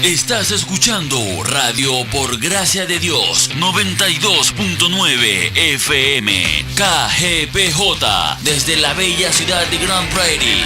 Estás escuchando Radio por Gracia de Dios 92.9 FM KGPJ desde la bella ciudad de Grand Prairie.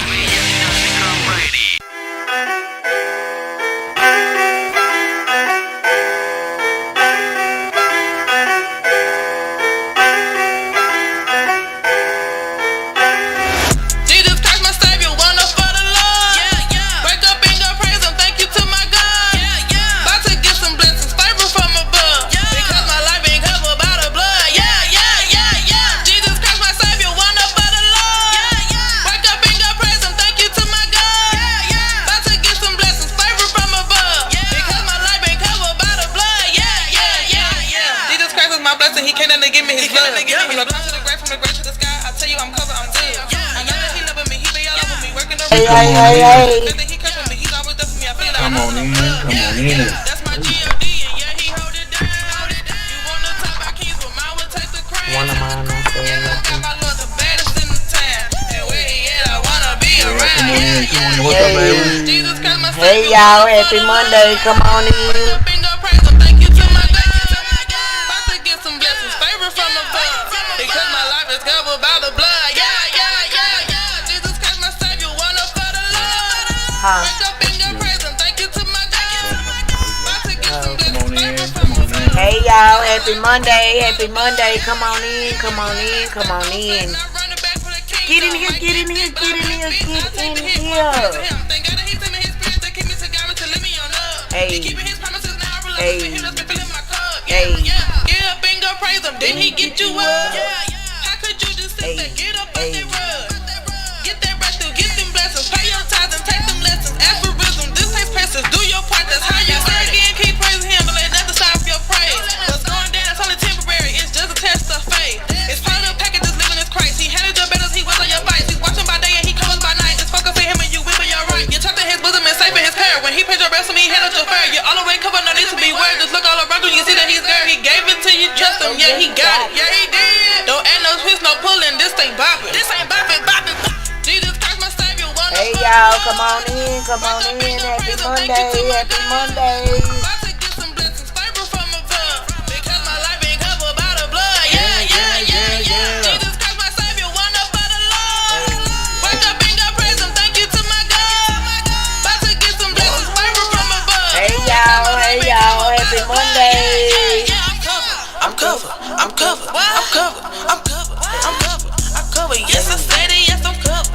Hey. Come on in. One of mine, I'm saying nothing. What's up, baby? Hey, y'all, happy Monday. Come on in. Hey y'all, happy Monday, come on in. Get in here. Hey. Get up and go praise him, then he get you up. How could you just sit there, get up and they rub? Get that breakthrough, get them blessings, pay your tithes and take them lessons. Aphorism, this takes practice, do your part, that's how you say again. Keep praising him, but let nothing stop your praise. What's going down, it's only temporary, it's just a test of faith. It's part of the package, just living as Christ. He handled your battles, he was on your fights. He's watching by day and he covers by night. Just focus on him and you whip your right. You trust in his bosom and safe in his care. When he paid your rest, he handled your fare. You're all the way covered, no need to be worried. Just look all around you, you see that he's there. He gave it to you, trust him, yeah, he got it. Yeah, he did. Don't add no twist, no pulling, this ain't bopping. Jesus Christ, my Savior, one. Hey y'all, come on in. Happy Monday. About to get some blessings, favor from above. Because my life ain't covered by the blood. Yeah. Jesus Christ, my Savior, one up by the Lord. Wake up and go praise him, thank you to my God. About to get some blessings, favor from above. Hey y'all, happy Monday. I'm covered. Yes, I said it. Yes, I'm covered.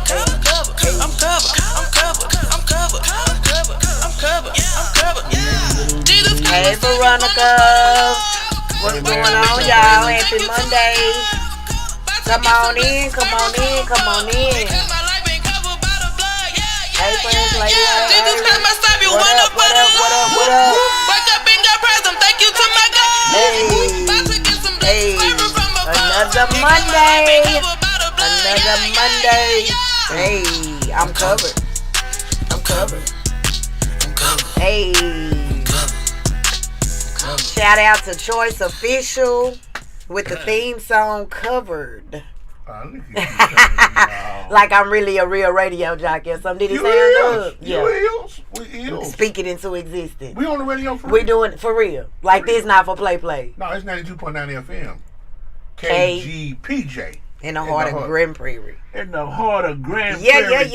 I'm covered. Hey, Veronica. What's going on, y'all? Happy Monday. Come on in. Hey, friends, ladies. What up? Wake up and go praise him. Thank you to my God. Hey. Another Monday. Hey, I'm covered. Hey. Shout out to Choice Official with the theme song Covered. Like I'm really a real radio jockey or something. Did he sound good? Yeah. We is. Speak it into existence. We on the radio for real. We doing it for real. Like this, not for play. No, it's 92.9 FM. KGPJ. In the heart of Grand Prairie. In the heart of Grand Prairie.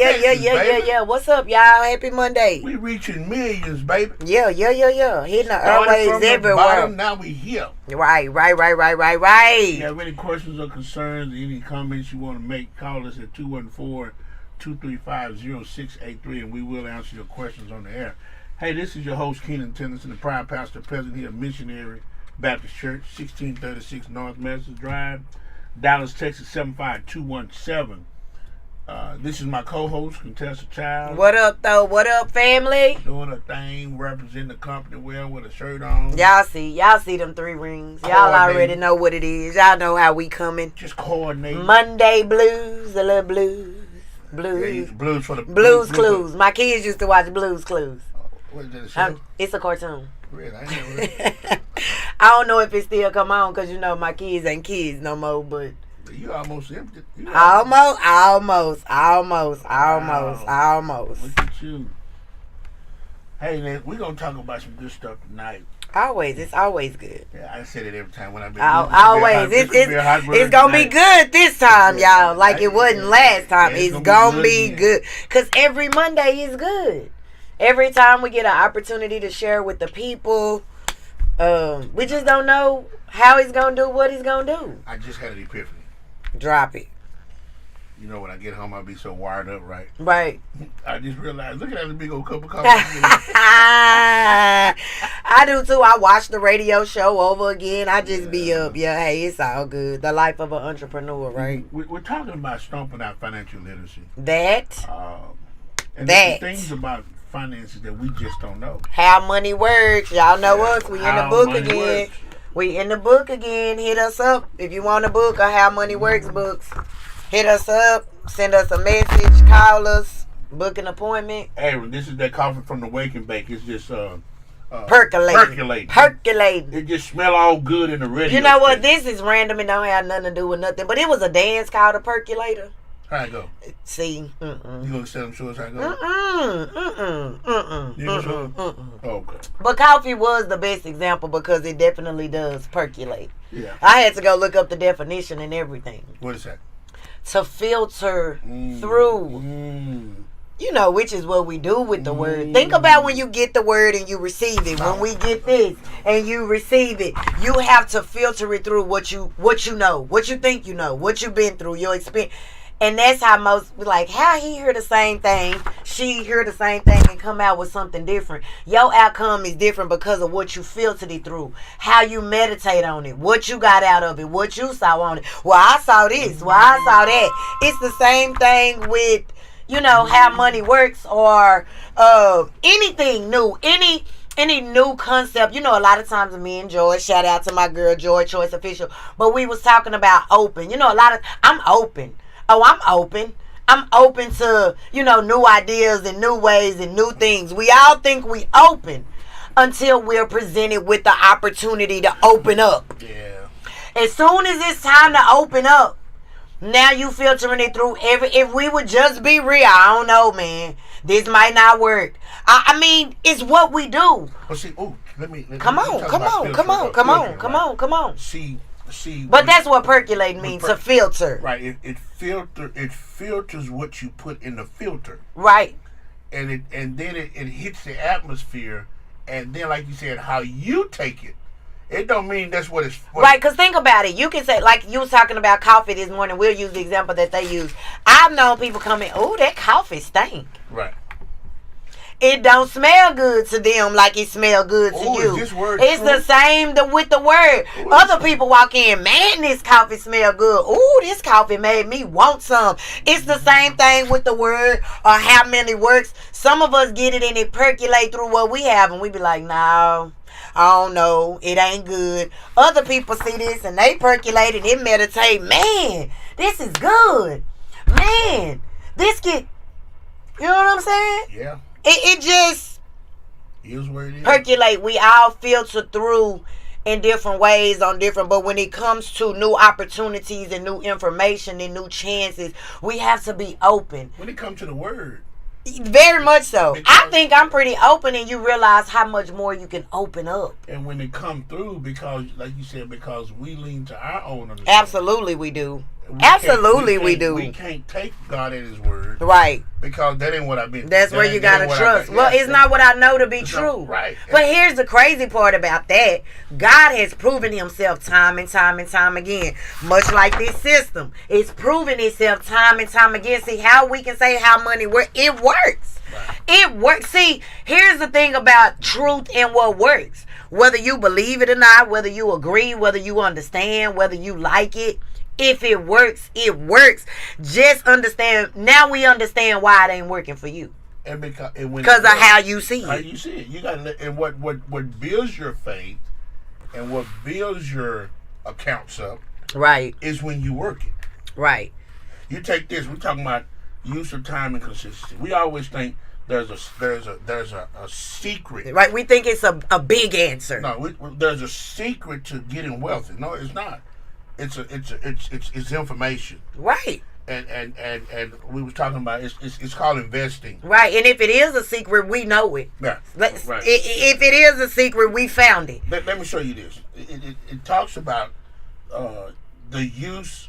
Yeah. What's up, y'all? Happy Monday. We reaching millions, baby. Yeah. Hitting the airwaves everywhere. Bottom, now we here. Right. If you have any questions or concerns, any comments you want to make, call us at 214-235-0683 and we will answer your questions on the air. Hey, this is your host, Keenan Tennyson, the prime pastor present here at Missionary Baptist Church, 1636 North Masters Drive, Dallas, Texas, 75217. This is my co-host, Contessa Child. What up, though? What up, family? Doing a thing, representing the company well with a shirt on. Y'all see them 3 rings. Y'all already know what it is. Y'all know how we coming. Just coordinate. Monday blues, a little blues. Yeah, blues for the Blues Clues. My kids used to watch Blues Clues. What is that, a show? It's a cartoon. Really? I ain't never read. I don't know if it still come on because my kids ain't kids no more, but you almost empty. Almost. Wow. Look at you. Hey, man, we're going to talk about some good stuff tonight. Always. It's always good. Yeah, I said it every time when I've been. Always. It's going to be good this time, y'all. Like it wasn't last time. It's going to be good. Because every Monday is good. Every time we get an opportunity to share with the people, we just don't know how he's going to do what he's going to do. I just had an epiphany. Drop it. You know, when I get home, I'll be so wired up, right? Right. I just realized, look at that big old cup of coffee. I do too. I watch the radio show over again. I just be up. Yeah, hey, it's all good. The life of an entrepreneur, right? We're talking about stomping out financial literacy. That. And there's things about finances that we just don't know. How money works. Y'all know us. We in the book again. Works. We in the book again. Hit us up if you want a book or How Money Works books. Hit us up, send us a message, call us, book an appointment. Aaron, this is that coffee from the Wake and Bake. It's just percolating. It just smell all good in the radio. You know what? This is random and don't have nothing to do with nothing. But it was a dance called a percolator. How it go? See, You gonna tell them show us how it go? You gonna show them? Okay. But coffee was the best example because it definitely does percolate. Yeah. I had to go look up the definition and everything. What is that? To filter through. You know, which is what we do with the word. Think about when you get the word and you receive it. When we get this and you receive it, you have to filter it through what you know, what you think you know, what you've been through, your experience. And that's how most, like, how he hear the same thing, she hear the same thing and come out with something different. Your outcome is different because of what you filtered it through, how you meditate on it, what you got out of it, what you saw on it. Well, I saw this. Well, I saw that. It's the same thing with, you know, how money works or anything new, any new concept. You know, a lot of times me and Joy, shout out to my girl Joy Choice Official, but we was talking about open. You know, I'm open. Oh, I'm open. I'm open to, you know, new ideas and new ways and new things. We all think we open until we're presented with the opportunity to open up. Yeah. As soon as it's time to open up, now you filtering it through if we would just be real, I don't know, man. This might not work. I mean, it's what we do. Well, see, come on. See, but that's what percolating means, to filter. Right. It filters what you put in the filter. Right. And then it hits the atmosphere, and then, like you said, how you take it. It don't mean that's what it's for. Right, because think about it. You can say, like you was talking about coffee this morning. We'll use the example that they use. I've known people come in, oh, that coffee stink. Right. It don't smell good to them like it smell good to you. It's the same with the word. Other people walk in, man, this coffee smell good. Ooh, this coffee made me want some. It's the same thing with the word or how many works. Some of us get it and it percolate through what we have and we be like, no, I don't know, it ain't good. Other people see this and they percolate and they meditate. Man, this is good. Man, this get, you know what I'm saying? Yeah. It just is where it is. Percolate. We all filter through in different ways on different, but when it comes to new opportunities and new information and new chances, we have to be open. When it comes to the word. Very much so. I think I'm pretty open and you realize how much more you can open up. And when it come through, because, like you said, because we lean to our own understanding. Absolutely we do. Absolutely we do. We can't take God at his word. Right. Because that ain't what I've been. That's where you gotta trust. Well, it's not what I know to be true. Right. But here's the crazy part about that. God has proven himself time and time and time again. Much like this system. It's proven itself time and time again. See how we can say how money works. It works. Right. It works. See, here's the thing about truth and what works. Whether you believe it or not, whether you agree, whether you understand, whether you like it. If it works, it works. Just understand. Now we understand why it ain't working for you. And because of how you see it. How you see it. You gotta and what builds your faith and what builds your accounts up. Right. Is when you work it. Right. You take this. We're talking about use of time and consistency. We always think there's a secret. Right. We think it's a big answer. No. There's a secret to getting wealthy. No, it's not. It's information. Right. and we was talking about it's called investing. Right, and if it is a secret, we know it. Yeah, right. If it is a secret, we found it. Let me show you this. It talks about the use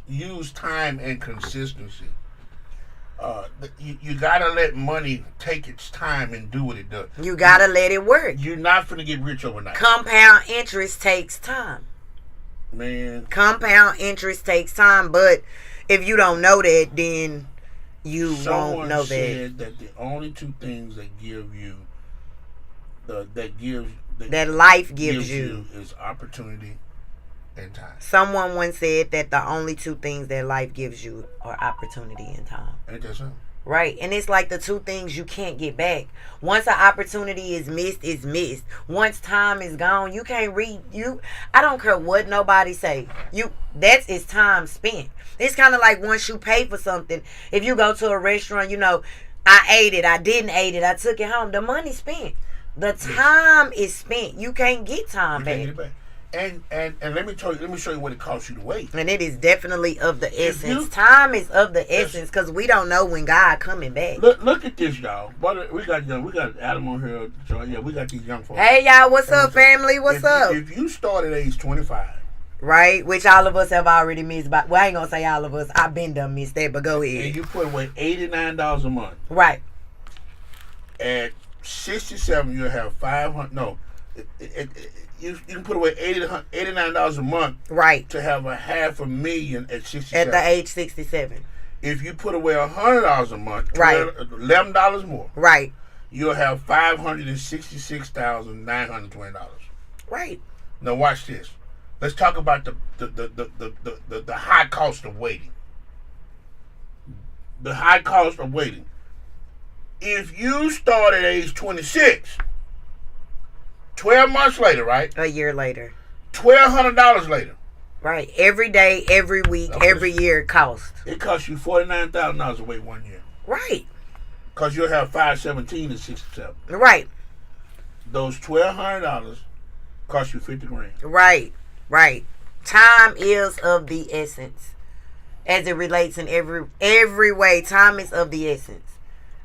time and consistency. You gotta let money take its time and do what it does. You gotta let it work. You're not finna get rich overnight. Compound interest takes time. Man. Compound interest takes time, but if you don't know that, then you won't know that. Someone said that the only two things that give you that life gives you is opportunity and time. Someone once said that the only two things that life gives you are opportunity and time. Ain't that so? Right, and it's like the two things you can't get back. Once an opportunity is missed, it's missed. Once time is gone, you can't I don't care what nobody say. It's time spent. It's kind of like once you pay for something. If you go to a restaurant, I ate it, I didn't eat it, I took it home. The money spent. The time is spent. You can't get time back. Can't get it back. And let me show you what it costs you to wait. And it is definitely of the essence. Time is of the essence because we don't know when God coming back. Look at this, y'all. We got Adam on here. So yeah, we got these young folks. Hey y'all, what's up, family? What's up? If you start at age 25, right, which all of us have already missed. Well, I ain't gonna say all of us. I've been done missed that, but go ahead. And you put away $89 a month. Right. At 67, you'll have 500. No. You can put away $89 a month, right, to have $500,000 at 67. At the age 67. If you put away $100 a month, right, $11 more, right, you'll have $566,920. Right. Now watch this. Let's talk about the high cost of waiting. The high cost of waiting. If you start at age 26. 12 months later, right? A year later. $1,200 later. Right. Every day, every week, every year it costs. It costs you $49,000 to wait 1 year. Right. Because you'll have 517 and 67. Right. Those $1,200 cost you $50,000. Right. Right. Time is of the essence. As it relates in every way, time is of the essence.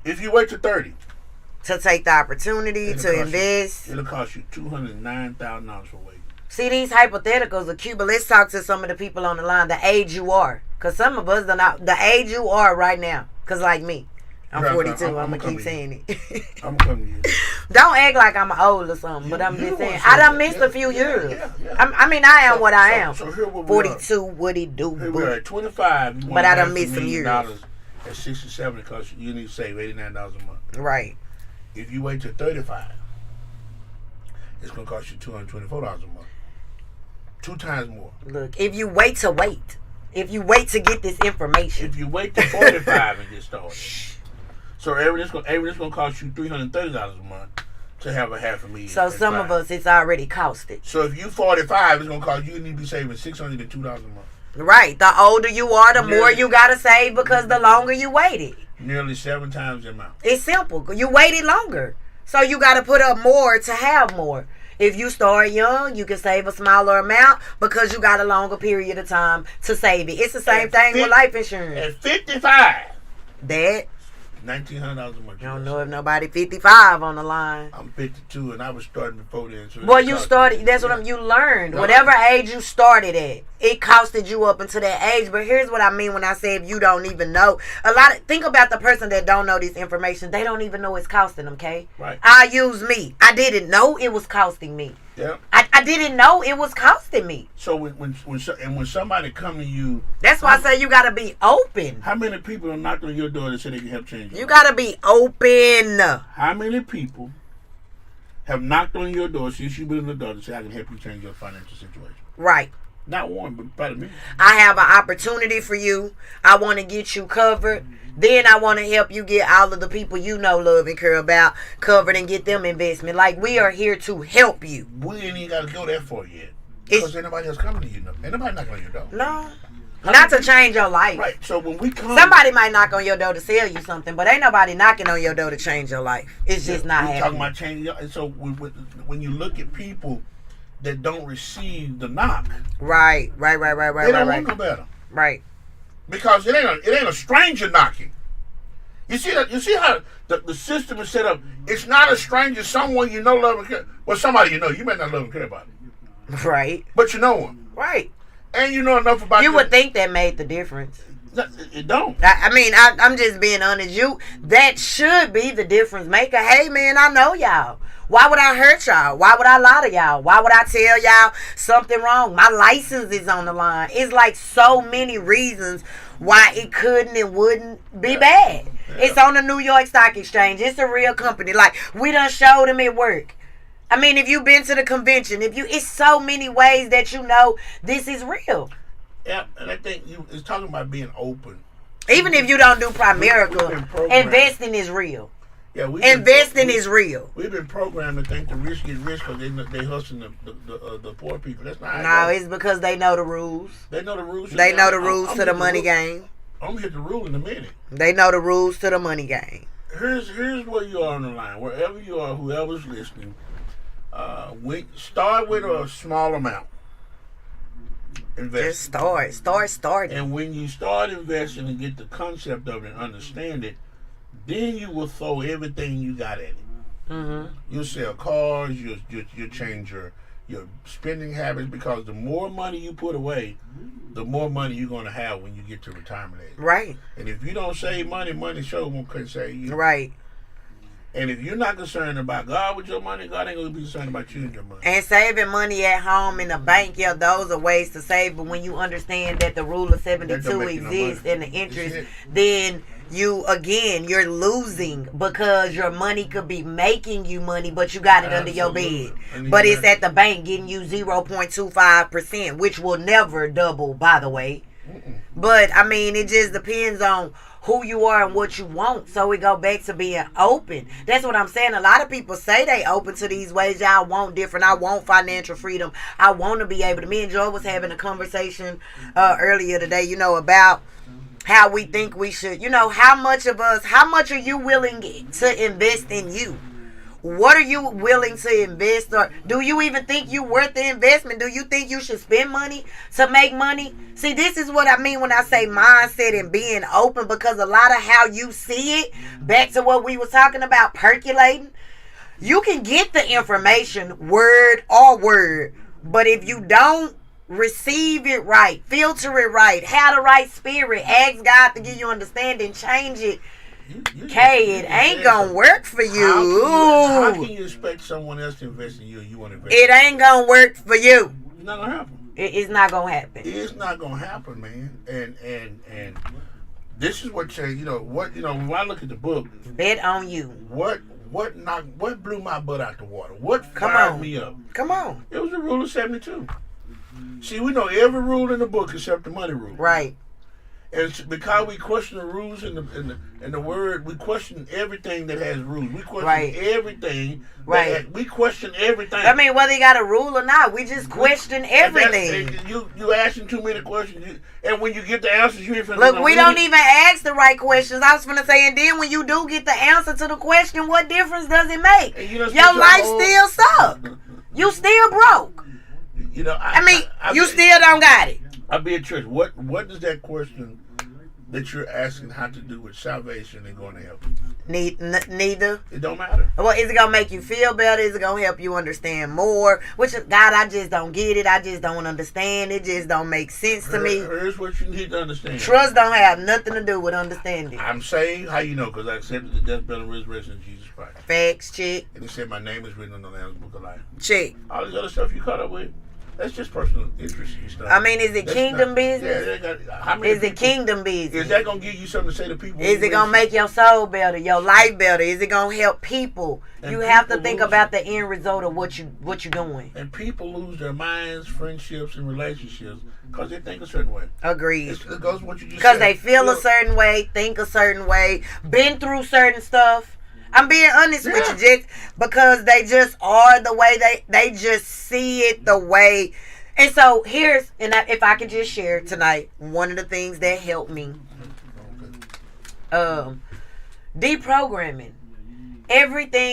If you wait to 30. To take the opportunity, to invest. It'll cost you $209,000 for waiting. See, these hypotheticals are cute, but let's talk to some of the people on the line, the age you are. Because some of us don't know the age you are right now. Because like me, I'm 42. I'm going to keep saying it. I'm coming to you. Don't act like I'm old or something, but I'm just saying. I done missed a few years. I am what I am. So here 42, what it do? Here we are at 25. But I done missed some years. At 67, because you need to save $89 a month. Right. If you wait till 35, it's going to cost you $224 a month. 2 times more. Look, if you wait to get this information. If you wait till 45 and get started. So everything's going to cost you $330 a month to have $500,000. So some of us, it's already costed. So if you 45, it's going to cost you need to be saving $602 a month. Right. The older you are, the more you got to save because the longer you waited. Nearly 7 times the amount. It's simple. You waited longer. So you got to put up more to have more. If you start young, you can save a smaller amount because you got a longer period of time to save it. It's the same thing with life insurance. At 55. That $1,900 a month. I don't know if nobody 55 on the line. I'm 52 and I was starting before then. So well, you started. That's what you learned. No. Whatever age you started at, it costed you up until that age. But here's what I mean when I say if you don't even know. Think about the person that don't know this information. They don't even know it's costing them. Okay. Right. I use me. I didn't know it was costing me. Yeah. I didn't know it was costing me. So when somebody come to you, that's why I say you gotta be open. How many people have knocked on your door that say they can help change your life? Gotta be open. How many people have knocked on your door since you've been in the door to say I can help you change your financial situation? Right. Not one, but probably many. I have an opportunity for you. I want to get you covered. Then I want to help you get all of the people you know, love, and care about covered and get them investment. Like, we are here to help you. We ain't even got to go that far yet. Because ain't nobody else coming to you. Ain't nobody knocking on your door. No. Not to change your life. Right. So when we come... Somebody might knock on your door to sell you something, but ain't nobody knocking on your door to change your life. It's just not happening. Talking about changing. And so when you look at people that don't receive the knock... Right. They don't want no better. Right. Because it ain't a stranger knocking. You see how the system is set up. It's not a stranger, someone you know, love, and care. Well, somebody you know, you may not love and care about it. Right. But you know them. Right. And you know enough about you would think that made the difference. It don't. I mean, I'm just being honest. That should be the difference maker. Hey, man, I know y'all. Why would I hurt y'all? Why would I lie to y'all? Why would I tell y'all something wrong? My license is on the line. It's like so many reasons why it couldn't and wouldn't be bad. Yeah. It's on the New York Stock Exchange. It's a real company. Like, we done showed them it work. I mean, if you've been to the convention, it's so many ways that you know this is real. Yeah, and I think it's talking about being open. Even if you don't do Primerica, investing is real. Yeah, investing is real. We've been programmed to think the rich get rich because they hustling the poor people. That's not. No, it's because they know the rules. They know the rules. They know the rules to the money game. I'm gonna hit the rule in a minute. They know the rules to the money game. Here's where you are on the line. Wherever you are, whoever's listening, start with a small amount. Just start. And when you start investing and get the concept of it and understand it, then you will throw everything you got at it. Mm-hmm. You'll sell cars. You change your spending habits, because the more money you put away, the more money you're going to have when you get to retirement age. Right. And if you don't save money sure won't save you. Right. And if you're not concerned about God with your money, God ain't going to be concerned about you and your money. And saving money at home in the bank, yeah, those are ways to save. But when you understand that the rule of 72 exists and the interest, then you're losing, because your money could be making you money, but you got it under your bed. But it's at the bank getting you 0.25%, which will never double, by the way. But, I mean, it just depends on who you are and what you want. So we go back to being open. That's what I'm saying. A lot of people say they open to these ways. I want different. I want financial freedom. I want to be able to. Me and Joe was having a conversation earlier today, about how we think we should. How much are you willing to invest in you? What are you willing to invest? Or do you even think you're worth the investment? Do you think you should spend money to make money? See, this is what I mean when I say mindset and being open, because a lot of how you see it, back to what we were talking about, percolating, you can get the information word or word, but if you don't receive it right, filter it right, have the right spirit, ask God to give you understanding, change it, it ain't gonna work for you. How can you expect someone else to invest in you and you want to invest? It ain't gonna work for you. It's not gonna happen. It's not gonna happen. It's not gonna happen, man. And this is what when I look at the book, bet on you. What blew my butt out the water? What fired me up? Come on. It was the rule of 72. See, we know every rule in the book except the money rule. Right. And it's because we question the rules in the word, we question everything that has rules. We question everything. Right. We question everything. I mean, whether you got a rule or not, we just question everything. You asking too many questions, and when you get the answers, you ain't finna. Look, we don't even ask the right questions. I was finna say, and then when you do get the answer to the question, what difference does it make? Your life still suck. You still broke. You still don't got it. I'll be at church. What does that question that you're asking have to do with salvation and going to heaven? Neither. It don't matter. Well, is it going to make you feel better? Is it going to help you understand more? Which, God, I just don't get it. I just don't understand. It just don't make sense to me. Here's what you need to understand. Trust don't have nothing to do with understanding. I'm saved. How you know? Because I accepted the death, burial, and resurrection of Jesus Christ. Facts, check. And he said my name is written on the Lamb's Book of Life. Check. All this other stuff you caught up with, that's just personal interest and stuff. I mean, is it kingdom business? Is it kingdom business? Is that going to give you something to say to people? Is it going to make your soul better, your life better? Is it going to help people? And you have to think about the end result of what you're doing. And people lose their minds, friendships, and relationships because they think a certain way. Agreed. It goes with what you just said. Because they feel a certain way, think a certain way, been through certain stuff. I'm being honest with you, Jix, because they just are the way they just see it the way. And so if I could just share tonight, one of the things that helped me, deprogramming.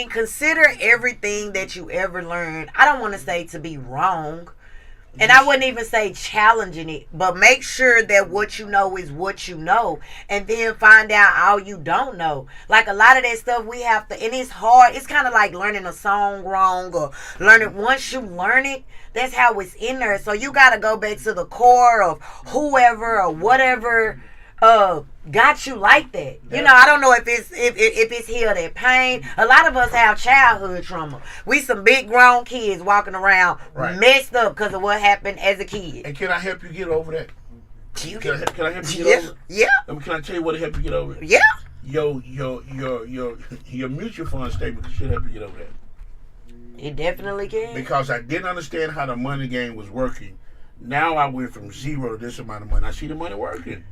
Consider everything that you ever learned. I don't want to say to be wrong, And I wouldn't even say challenging it, but make sure that what you know is what you know, and then find out all you don't know. Like a lot of that stuff we have to, and it's hard. It's kind of like learning a song wrong or learning. Once you learn it, that's how it's in there. So you got to go back to the core of whoever or whatever got you like that. You know, I don't know if it's healed that pain. A lot of us have childhood trauma. We some big grown kids walking around messed up because of what happened as a kid. And can I help you get over that? Can I help you get over it? Yeah. Can I tell you what to help you get over it? Yeah. Your mutual fund statement should help you get over that. It definitely can. Because I didn't understand how the money game was working. Now I went from zero to this amount of money. I see the money working.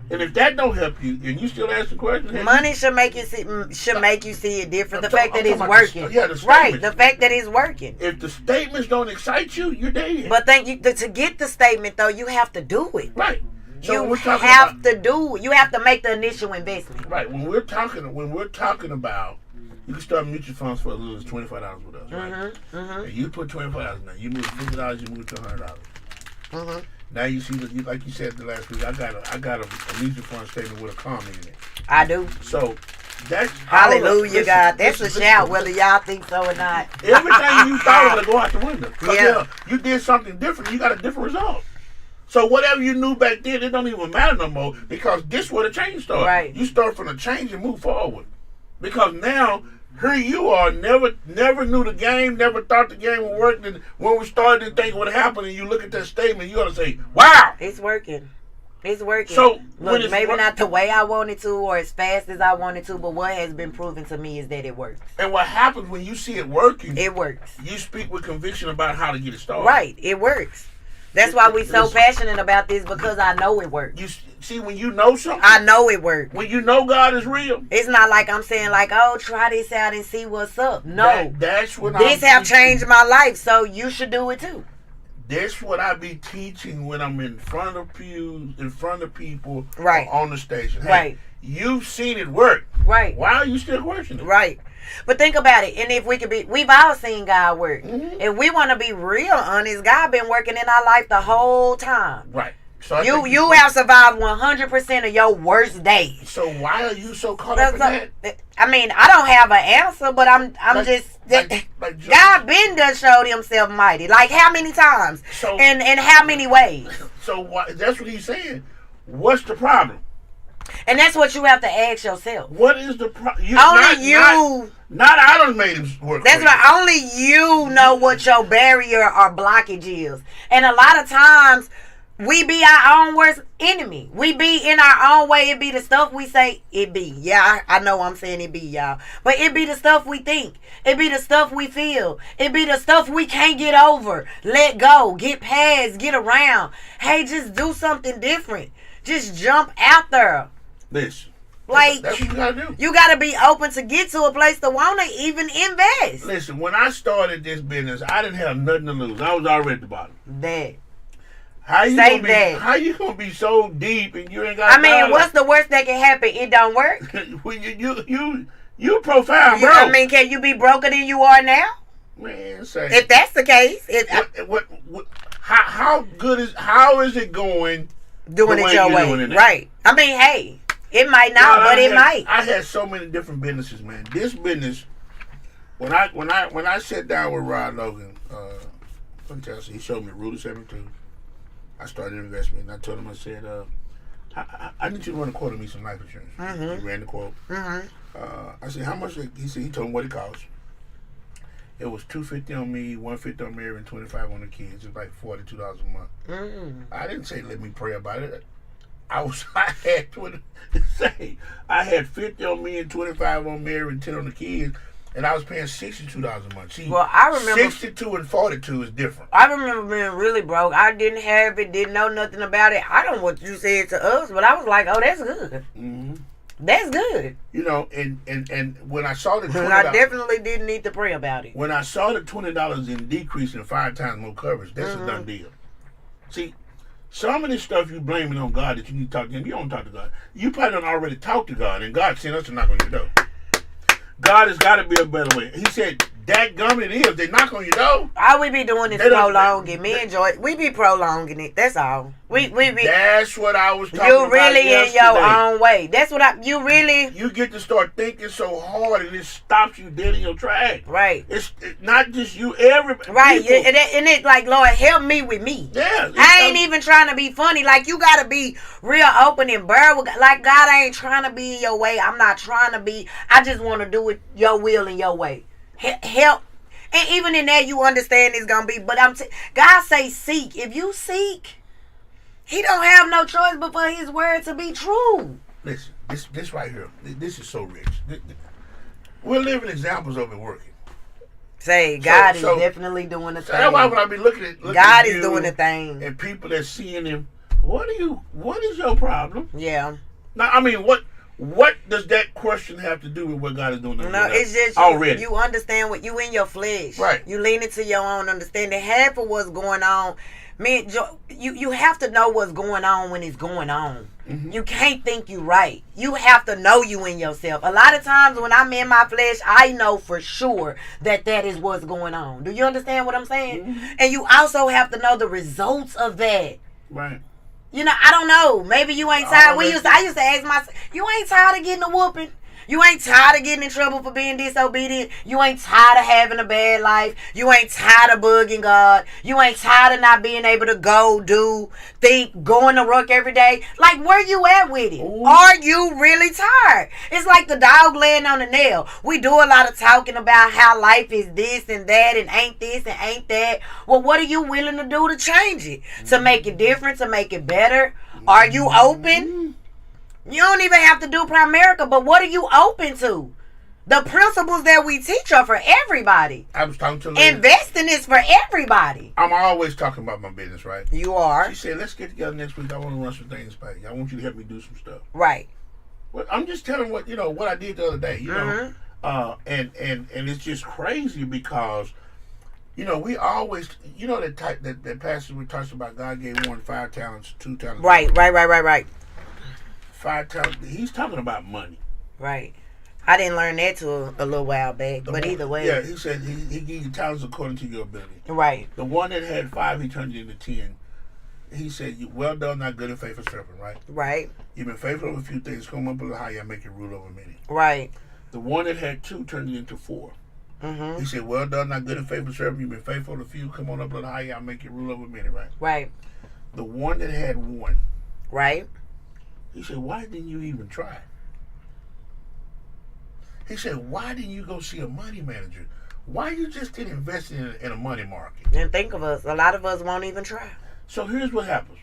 And if that don't help you, and you still ask the question, money should make you see it different. The fact that it's working, the fact that it's working. If the statements don't excite you, you're dead. But to get the statement though, you have to do it. Right. So you have to do it. You have to make the initial investment. Right. When we're talking about, you can start mutual funds for as little as $25 with us, right? And you put $25 in there. You move $50, you move to $100. Now you see, like you said the last week, I got a mutual fund statement with a comma in it. I do. So that's hallelujah, God. That's a shout, whether y'all think so or not. Everything you thought would go out the window. Yeah. You did something different. You got a different result. So whatever you knew back then, it don't even matter no more because this is where the change started. Right. You start from the change and move forward. Because now, here you are, never knew the game, never thought the game would work. And when we started to think what happened, and you look at that statement, you ought to say, wow! It's working. It's working. So, look, maybe not the way I wanted to or as fast as I wanted to, but what has been proven to me is that it works. And what happens when you see it working, it works. You speak with conviction about how to get it started. Right. It works. That's why we're so passionate about this, because I know it works. You see, when you know something, I know it works. When you know God is real, it's not like I'm saying like, oh, try this out and see what's up. No, that's what this have changed my life, so you should do it too. That's what I be teaching when I'm in front of pews, in front of people, right, on the station. Hey, right, you've seen it work, right? Why are you still questioning it? Right. But think about it, and if we could we've all seen God work. If we want to be real honest, God been working in our life the whole time. Right. So you have survived 100% of your worst days. So why are you so caught up in that? I mean, I don't have an answer, but I'm just God been done showed himself mighty. Like how many times? So, and how many ways? So that's what he's saying. What's the problem? And that's what you have to ask yourself. What is the problem? Not I done made him work. That's right. Only you know what your barrier or blockage is. And a lot of times, we be our own worst enemy. We be in our own way. It be the stuff we say. It be. Yeah, I know I'm saying it be, y'all. But it be the stuff we think. It be the stuff we feel. It be the stuff we can't get over. Let go. Get past. Get around. Hey, just do something different. Just jump out there. Listen. Like, that's what you gotta do. You gotta be open to get to a place to wanna even invest. Listen, when I started this business, I didn't have nothing to lose. I was already at the bottom. How you gonna be so deep and you ain't got? I mean, what's the worst that can happen? It don't work. Well, you profound, bro. I mean, can you be broker than you are now? Man, say if that's the case, how is it going? Doing it your way, right? I mean, hey, it might not, but it might. I had so many different businesses, man. This business, when I sat down with Rod Logan, he showed me Rule of 72. I started investment. I told him, I said, I need you to run a quote of me some life insurance. He ran the quote. I said, how much? He said, he told me what it cost. It was $250 on me, $150 on Mary, and $25 on the kids. It's like $42 a month. I didn't say let me pray about it. I had 50 on me and 25 on Mary and 10 on the kids, and I was paying $62 a month. See, well, I remember 62 and 42 is different. I remember being really broke. I didn't have it, didn't know nothing about it. I don't know what you said to us, but I was like, oh, that's good. That's good. You know, and when I saw the $20, I definitely didn't need to pray about it. When I saw the $20 in decrease in 5 times more coverage, that's a done deal. See, some of this stuff you blaming on God that you need to talk to him, you don't talk to God. You probably don't already talk to God, and God sent us to knock on your door. God has got to be a better way. He said, Dadgum it is. They knock on your door. All we be doing is prolonging. Me and Joy, we be prolonging it. That's all. We be. That's what I was talking about. You really yesterday. in your own way. That's what you really. You get to start thinking so hard, and it stops you dead in your tracks. Right. It's not just you. Everybody. Right. And it's like, Lord, help me with me. Yeah. I ain't even trying to be funny. Like, you gotta be real open and bare with God. Like, God ain't trying to be in your way. I'm not trying to be. I just want to do it your will and your way. Help. And even in that, you understand it's gonna be. But God say seek. If you seek, He don't have no choice but for His word to be true. Listen, this right here, this is so rich. We're living examples of it working. Say, God is definitely doing the thing. That's why when I be looking at God is doing the thing. And people that seeing Him, what is your problem? Yeah. Now, I mean, what does that question have to do with what God is doing? No, it's just already. You understand what you in your flesh. Right. You lean into your own understanding. Half of what's going on, man, you have to know what's going on when it's going on. Mm-hmm. You can't think you right. You have to know you in yourself. A lot of times when I'm in my flesh, I know for sure that is what's going on. Do you understand what I'm saying? Mm-hmm. And you also have to know the results of that. Right. You know, I don't know. Maybe you ain't tired. I used to ask myself, you ain't tired of getting a whooping? You ain't tired of getting in trouble for being disobedient? You ain't tired of having a bad life? You ain't tired of bugging God? You ain't tired of not being able to go, do, think, going to work every day? Like, where you at with it? Ooh. Are you really tired? It's like the dog laying on the nail. We do a lot of talking about how life is this and that and ain't this and ain't that. Well, what are you willing to do to change it? To make it different, to make it better? Are you open? You don't even have to do Primerica, but what are you open to? The principles that we teach are for everybody. I was talking to a lady. Investing is for everybody. I'm always talking about my business, right? You are. She said, let's get together next week. I want to run some things by you. I want you to help me do some stuff. Right. Well, I'm just telling what I did the other day, know. And it's just crazy because, we always, that passage we talked about, God gave one 5 talents, 2 talents. Right. 5 talents. He's talking about money. Right. I didn't learn that till a little while back, but either way. Yeah, he said he gave you talents according to your ability. Right. The one that had 5, he turned it into 10. He said, well done, not good and faithful servant, right? Right. You've been faithful over a few things, come up a little higher, I make you rule over many. Right. The one that had 2 turned it into 4. Mm-hmm. He said, well done, not good and faithful servant, you've been faithful over a few, come on up a little higher, I'll make you rule over many, right? Right. The one that had 1. Right. He said, why didn't you even try? He said, why didn't you go see a money manager? Why you just didn't invest in a money market? And think of us. A lot of us won't even try. So here's what happens.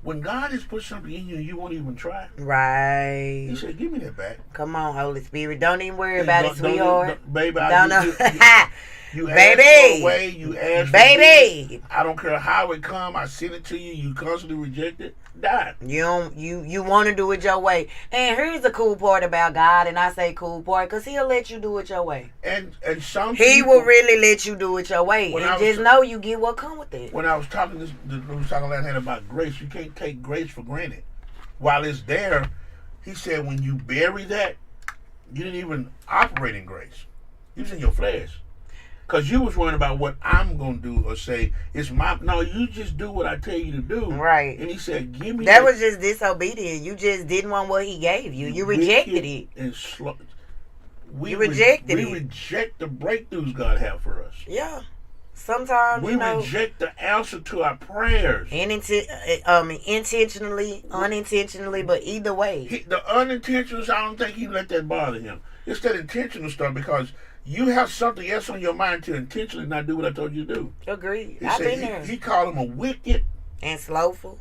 When God has put something in you and you won't even try. Right. He said, give me that back. Come on, Holy Spirit. Don't even worry about it, sweetheart. Baby, you ask for a way. You ask baby. I don't care how it come. I send it to you. You constantly reject it. Die. You want to do it your way. And here's the cool part about God, and I say cool part because He'll let you do it your way. And some He will really let you do it your way. And just know you get what come with it. When I was talking last night about grace, you can't take grace for granted. While it's there, He said when you bury that, you didn't even operate in grace. You was in your flesh. Because you was worrying about what I'm going to do or say. No, you just do what I tell you to do. Right. And He said, give me that. That was just disobedient. You just didn't want what He gave you. You rejected it. And we rejected it. We reject the breakthroughs God has for us. Yeah. Sometimes, we reject the answer to our prayers. Intentionally, unintentionally, but either way. The unintentional, I don't think He let that bother Him. It's that intentional stuff because you have something else on your mind to intentionally not do what I told you to do. Agreed. I've been there. He called him a wicked and slowful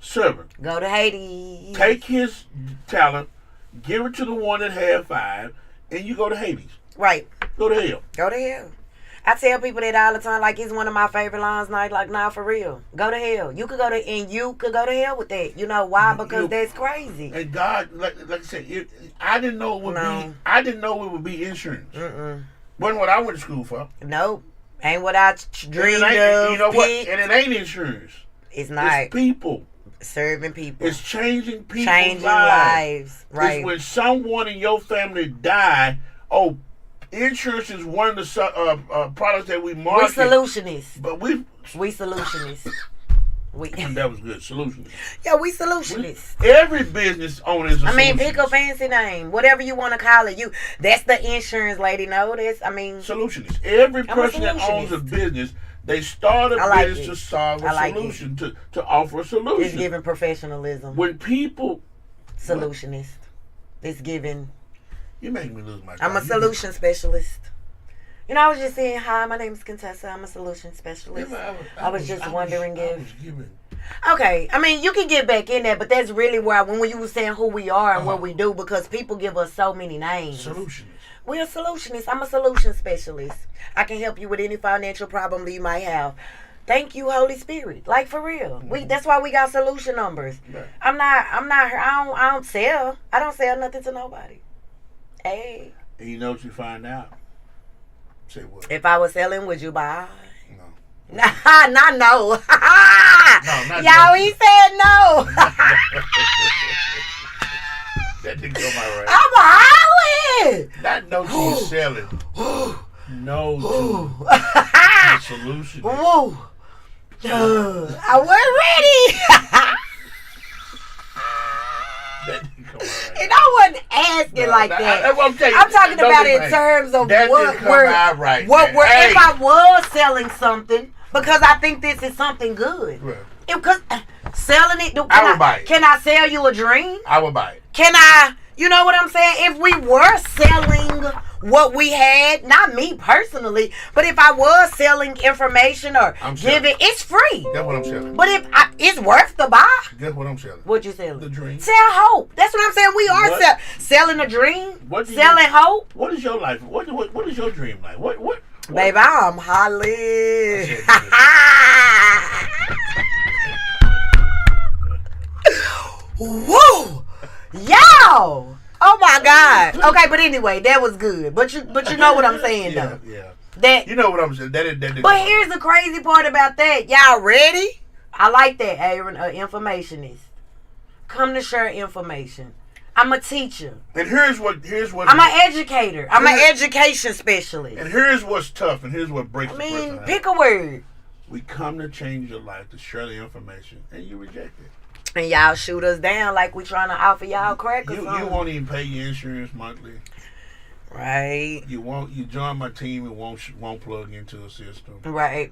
servant. Go to Hades. Take his talent, give it to the one that had 5, and you go to Hades. Right. Go to hell. Go to hell. I tell people that all the time, like it's one of my favorite lines, like nah, for real. Go to hell. You could go to hell with that. You know why? Because that's crazy. And God, like I said, I didn't know it would be. I didn't know it would be insurance. Wasn't what I went to school for. Nope. Ain't what I dreamed of. You know what? And it ain't insurance. It's not. It's people. Serving people. It's changing people's lives. Right. It's when someone in your family die. Oh, Insurance is one of the products that we market. We solutionists. But we solutionists. That was good. Solutionists. Yeah, we solutionists. Every business owner is a solutionist. Pick a fancy name. Whatever you want to call it. That's the insurance lady. No, Solutionist. Every person that owns a business, they start a business to solve a solution, to offer a solution. It's giving professionalism. When people... Solutionist. It's giving... You make me lose my time. I'm a solution specialist. I was just saying, hi, my name is Contessa. I'm a solution specialist. I was just wondering if... Okay, you can get back in there, but that's really where, when you were saying who we are and what we do, because people give us so many names. Solutionists. We're solutionists. I'm a solution specialist. I can help you with any financial problem that you might have. Thank you, Holy Spirit. Like, for real. That's why we got solution numbers. Right. I don't sell. I don't sell nothing to nobody. Hey. And you know what you find out? Say what? If I was selling, would you buy? No. Not no. No, not Y'all, he said no. That didn't go my right. I'm hollering. Not no to selling. No to the solution. Whoa. I wasn't ready. And I wasn't asking like that. I'm talking about in terms of what we're. If I was selling something, because I think this is something good. Right. Because selling it, I would buy it. Can I sell you a dream? I would buy it. Can I? You know what I'm saying? If we were selling what we had, not me personally, but if I was selling information or giving, it's free. That's what I'm selling. But if it's worth the buy. Guess what I'm selling? What you selling? The dream. Sell hope. That's what I'm saying. We are selling a dream. Selling hope. What is your life? What is your dream like? What? Baby, I'm holly. Woo! Yo! Oh my God. Okay, but anyway, that was good. But you know what I'm saying though. Yeah. That you know what I'm saying. That but here's the crazy part about that. Y'all ready? I like that, Aaron, informationist. Come to share information. I'm a teacher. And here's what I'm an educator. I'm an education specialist. And here's what's tough, and here's what breaks the person. Pick a word. We come to change your life, to share the information, and you reject it. And y'all shoot us down like we trying to offer y'all crack or something. You won't even pay your insurance monthly. Right. You join my team and won't plug into a system. Right.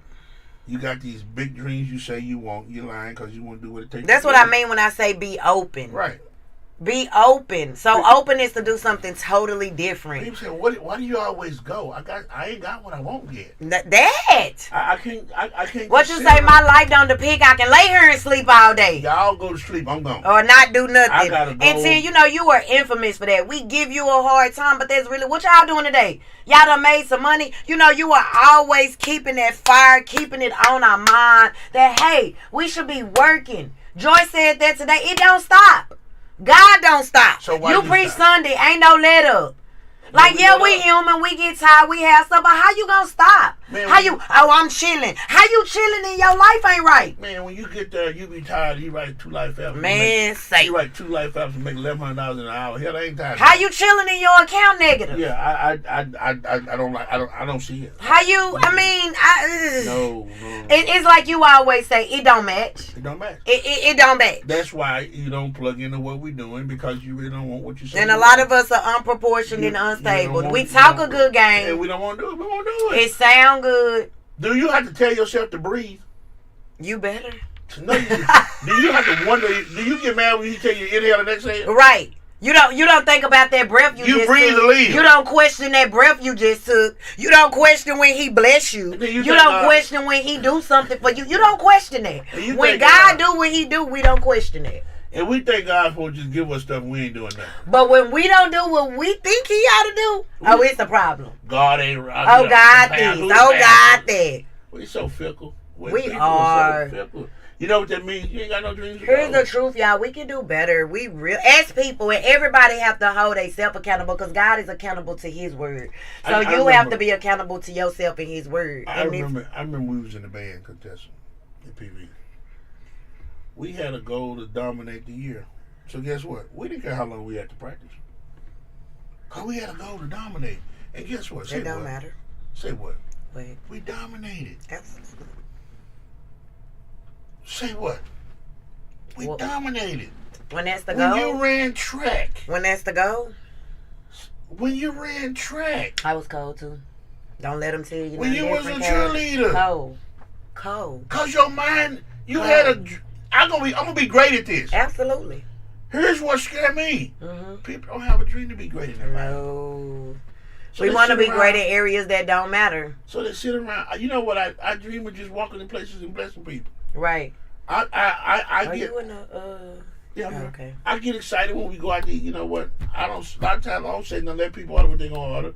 You got these big dreams you say you want. You're lying because you want to do what it takes. That's what I mean when I say be open. Right. Be open. So open is to do something totally different. People say, why do you always go? I ain't got what I won't get. I can't. What you say? My life don't depict. I can lay here and sleep all day. Y'all go to sleep. I'm gone. Or not do nothing. I gotta go. And see, you are infamous for that. We give you a hard time, but that's really what y'all doing today. Y'all done made some money. You are always keeping that fire, keeping it on our mind. That hey, we should be working. Joy said that today. It don't stop. God don't stop. So you preach Sunday, ain't no let up. Like, we human, we get tired, we have stuff, but how you gonna stop? Man, I'm chilling. How you chilling and your life ain't right? Man, when you get there, you be tired, you write 2 life apps. You write 2 life apps and make $1,100 an hour. Hell, I ain't tired. How you chilling in your account negative? Yeah, I don't see it. How you, No. It's like you always say, it don't match. It don't match. It don't match. That's why you don't plug into what we're doing, because you really don't want what you say. And a lot of us are unproportioned and unstable. We talk a good game. And we don't want to do it. We won't do it. It sound good. Do you have to tell yourself to breathe? You better. No, do you have to wonder? Do you get mad when you tell you inhale and exhale? Right. You don't think about that breath you just breathe took. To leave. You don't question that breath you just took. You don't question when he bless you. You don't question when he do something for you. You don't question that. When God do what he do, we don't question it. And we think God's supposed to just give us stuff and we ain't doing nothing. But when we don't do what we think he ought to do, it's a problem. God ain't right. Oh, God this. Oh, God that. We so fickle. We are. So fickle. You know what that means? You ain't got no dreams. Here's the truth, y'all. We can do better. We as people, and everybody have to hold themselves accountable, because God is accountable to his word. So you have to be accountable to yourself and his word. I remember we was in the band contestant at PV. We had a goal to dominate the year. So guess what? We didn't care how long we had to practice. Because we had a goal to dominate. And guess what? Say It don't what? matter. Say what? Wait. We dominated. Absolutely. Say what? We dominated. When that's the When goal. you ran track. When that's the goal. When you ran track. I was cold too. Don't let them tell you. When you was a different, cheerleader. Cold. Cause your mind, you had a. I'm gonna be great at this. Absolutely. Here's what scared me. Mm-hmm. People don't have a dream to be great in their life. No. So we want to be around, great in areas that don't matter. So they sit around. You know what? I dream of just walking in places and blessing people. Right. I Are get. you in a? Yeah. Oh, okay. I get excited when we go out there. You know what? A lot of times I don't say nothing. Let people order what they gonna order.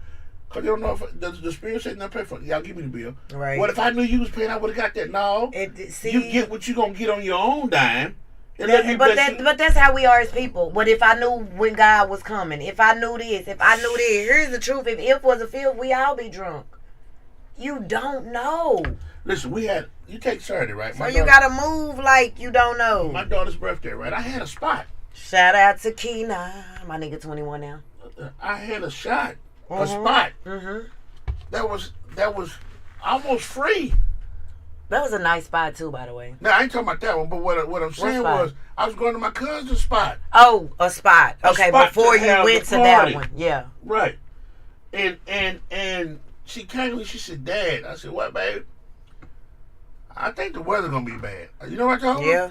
Cause they don't know if the spirit said nothing pay for it. Y'all give me the bill. Right. What if I knew you was paying? I would have got that. No. See, you get what you gonna get on your own dime. But that's how we are as people. But if I knew when God was coming, if I knew this, here's the truth. If was a field, we all be drunk. You don't know. Listen, you take Saturday, right? So you gotta move like you don't know. My daughter's birthday, right? I had a spot. Shout out to Keena. My nigga 21 now. I had a shot. A spot. Mm-hmm. That was almost free. That was a nice spot too, by the way. Now I ain't talking about that one, but what I'm saying was I was going to my cousin's spot. Oh, a spot. Okay, spot before to you went to that one. Yeah. Right. And she came to me, she said, Dad. I said, what, babe? I think the weather's gonna be bad. You know what I told her? Yeah.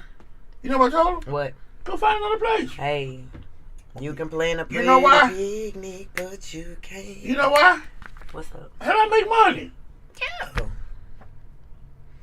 You know what I told her? What? Go find another place. Hey. You can plan a You know why? picnic, but you can't. You know why? What's up? How do I make money? Yeah.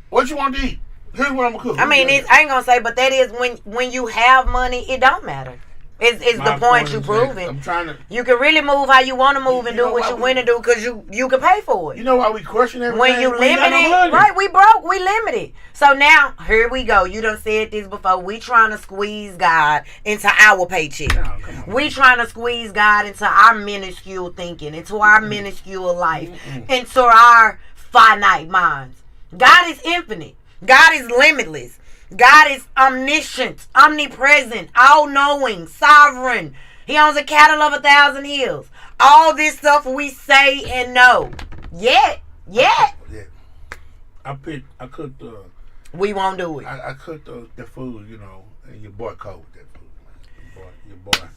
What you want to eat? Here's what I'm gonna cook. I mean, I ain't gonna say, but that is when you have money, it don't matter. It's the point you proving. I'm trying to. You can really move how you want to move and do what you want to do because you can pay for it. You know why we question everything? When you limited, right? We broke, we limited. So now here we go. You done said this before. We trying to squeeze God into our paycheck. We trying to squeeze God into our minuscule thinking, into our minuscule life, into our finite minds. God is infinite. God is limitless. God is omniscient, omnipresent, all-knowing, sovereign. He owns a cattle of 1,000 hills. All this stuff we say and know. Yet. Yeah. I cooked. We won't do it. I cooked the food, you know, and your boy cold with that food, man. Your boy.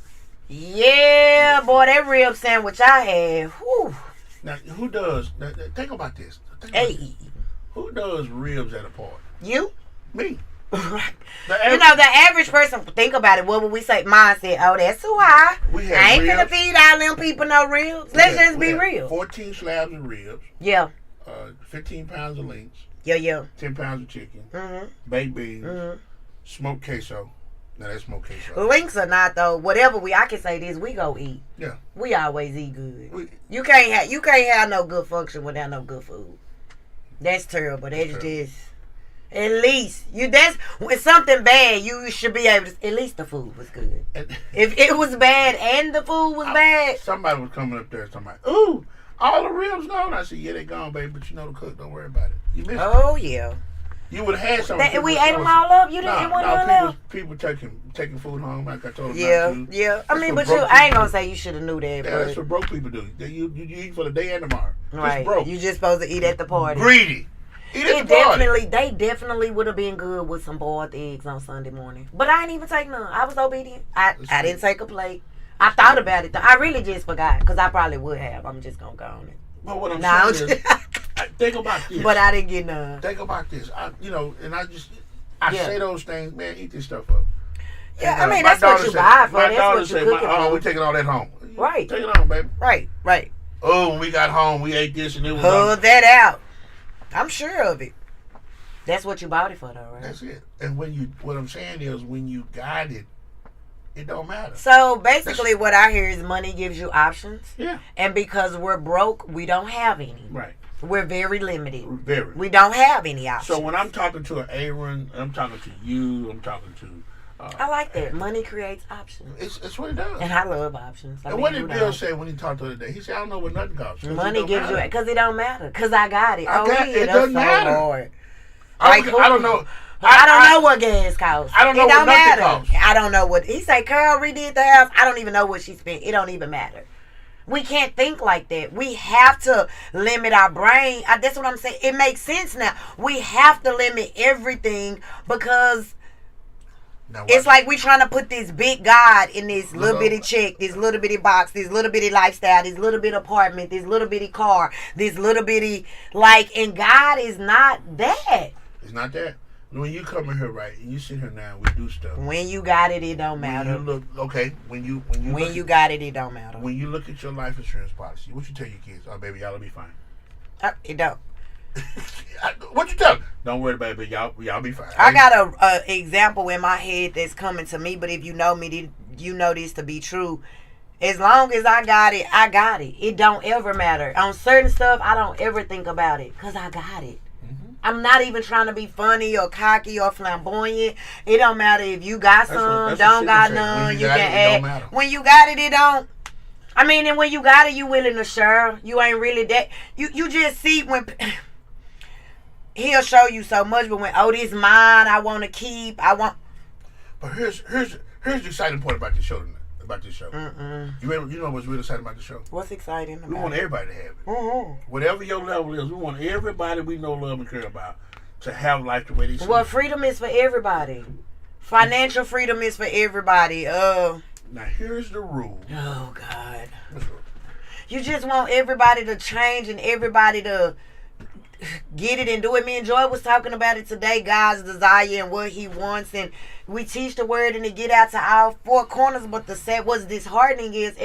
Yeah, boy, that rib sandwich I had. Whew. Now, who does? Think about this. Who does ribs at a party? You? Me. Right. The average person, think about it. What would we say? Mine said, oh, that's too high. I ain't gonna feed all them people no ribs. Let's just be real. 14 slabs of ribs. Yeah. 15 pounds of links. Yeah. 10 pounds of chicken. Mm-hmm. Baked beans. Smoked queso. Now that's smoked queso. Links or not though, whatever I can say this, we go eat. Yeah. We always eat good. You can't have no good function without no good food. That's terrible. That's just. At least that's when something bad, you should be able to. At least the food was good. If it was bad and the food was bad, somebody was coming up there. Somebody, ooh, all the ribs gone. I said, yeah, they gone, baby. But you know the cook. Don't worry about it. You missed. Oh yeah. You would have had something. We ate them all up. You didn't want to people taking food home like I told them. Yeah. I mean, but I ain't gonna say you should have knew that. Yeah, that's what broke people do. You eat for the day and tomorrow. Right. Broke. You just supposed to eat at the party. Greedy. They definitely would have been good with some boiled eggs on Sunday morning. But I ain't even take none. I was obedient. I didn't take a plate. I thought about it though. I really just forgot because I probably would have. I'm just gonna go on it. But what I'm saying is, think about this. But I didn't get none. Think about this. I say those things, man. Eat this stuff up. Yeah, and, I mean that's what you buy for. My daughter said, "Oh, we taking all that home." Right. Take it home, baby. Right. Oh, when we got home, we ate this and it was. Hold that out. I'm sure of it. That's what you bought it for, though, right? That's it. And what I'm saying is, when you got it, it don't matter. So basically, what I hear is money gives you options. Yeah. And because we're broke, we don't have any. Right. We're very limited. Very. We don't have any options. So when I'm talking to an Aaron, I'm talking to you, I'm talking to. I like that. Money creates options. It's what it does. And I love options. And what did Bill say when he talked the other day? He said, I don't know what nothing costs. Money gives you it because it don't matter. Because I got it. It doesn't matter. Hard. I don't know. I don't know what gas costs. I don't know what nothing costs. I don't know what. He said Carol redid the house. I don't even know what she spent. It don't even matter. We can't think like that. We have to limit our brain. That's what I'm saying. It makes sense now. We have to limit everything because it's like we trying to put this big God in this little bitty check, this little bitty box, this little bitty lifestyle, this little bitty apartment, this little bitty car, this little bitty, and God is not that. It's not that. When you come in here, right, and you sit here now, we do stuff. When you got it, it don't matter. When you look, okay, when you got it, it don't matter. When you look at your life insurance policy, what you tell your kids? Oh, baby, y'all'll be fine. It don't. What you tell them? Don't worry about it, y'all be fine. I got a example in my head that's coming to me, but if you know me, you know this to be true. As long as I got it, I got it. It don't ever matter. On certain stuff, I don't ever think about it because I got it. I'm not even trying to be funny or cocky or flamboyant. It don't matter if you got some, don't got none. You can add. When you got it, it don't. I mean, and when you got it, you willing to share. You ain't really that. You just see when he'll show you so much, but when this mine, I want to keep. But here's the exciting part about this show tonight. About this show. You know what's really exciting about the show? What's exciting about it? We want everybody to have it. Whatever your level is, we want everybody we know, love, and care about to have life the way they see it. Well, freedom is for everybody. Financial freedom is for everybody. Now, here's the rule. Oh, God. You just want everybody to change and everybody to get it and do it. Me and Joy was talking about it today, God's desire and what he wants, and we teach the word and it get out to our four corners. But what's disheartening is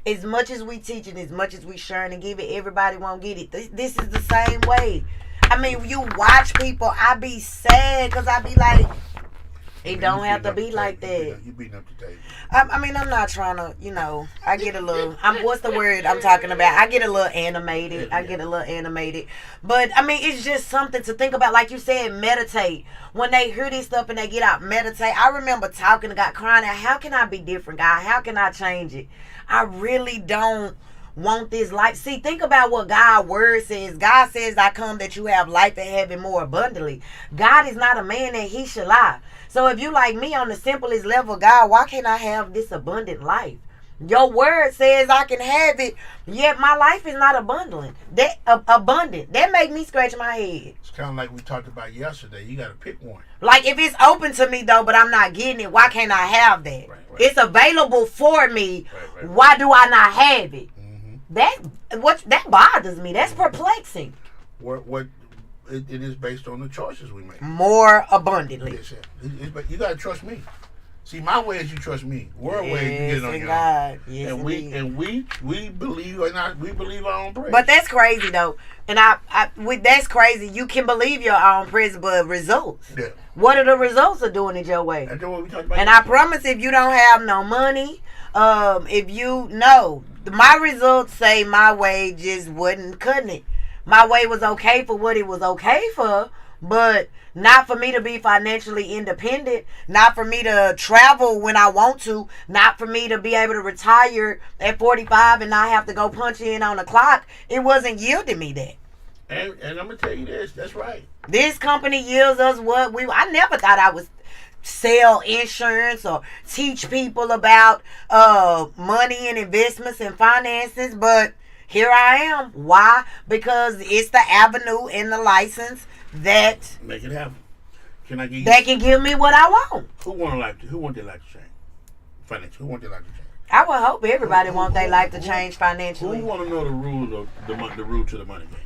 as much as we teach and as much as we share and give it, everybody won't get it. This is the same way. I mean, you watch people, I be sad because I be like, it don't have to be like that. You beating up the table. I mean, I'm not trying to, I get a little, what's the word I'm talking about? I get a little animated. But, I mean, it's just something to think about. Like you said, meditate. When they hear this stuff and they get out, meditate. I remember talking to God, crying out, how can I be different, God? How can I change it? I really don't want this life. See, think about what God's word says. God says, I come that you have life and have it more abundantly. God is not a man that he should lie. So if you like me on the simplest level, God, why can't I have this abundant life? Your word says I can have it, yet my life is not abundant. That make me scratch my head. It's kind of like we talked about yesterday. You got to pick one. Like if it's open to me though, but I'm not getting it, why can't I have that? Right. It's available for me. Right. Why do I not have it? That bothers me. That's perplexing. It is based on the choices we make. More abundantly. But you gotta trust me. See, my way is you trust me. World way is you get it on your own. Yes, and we believe or not, we believe our own praise. But that's crazy though. And that's crazy. You can believe your own praise, but results. Yeah. What are the results of doing it your way? That's what we talked about. And I promise, if you don't have no money, my results say my way just wasn't cutting it. My way was okay for what it was okay for, but not for me to be financially independent, not for me to travel when I want to, not for me to be able to retire at 45 and not have to go punch in on the clock. It wasn't yielding me that. And I'm going to tell you this, that's right. This company yields us I never thought I was sell insurance or teach people about money and investments and finances, but here I am. Why? Because it's the avenue and the license that make it happen. Can I give you? They can give me what I want. Who want their life to change? Financially, who want their life to change? I would hope everybody want their life to change financially. Who want to know the rule of the rule to the money game?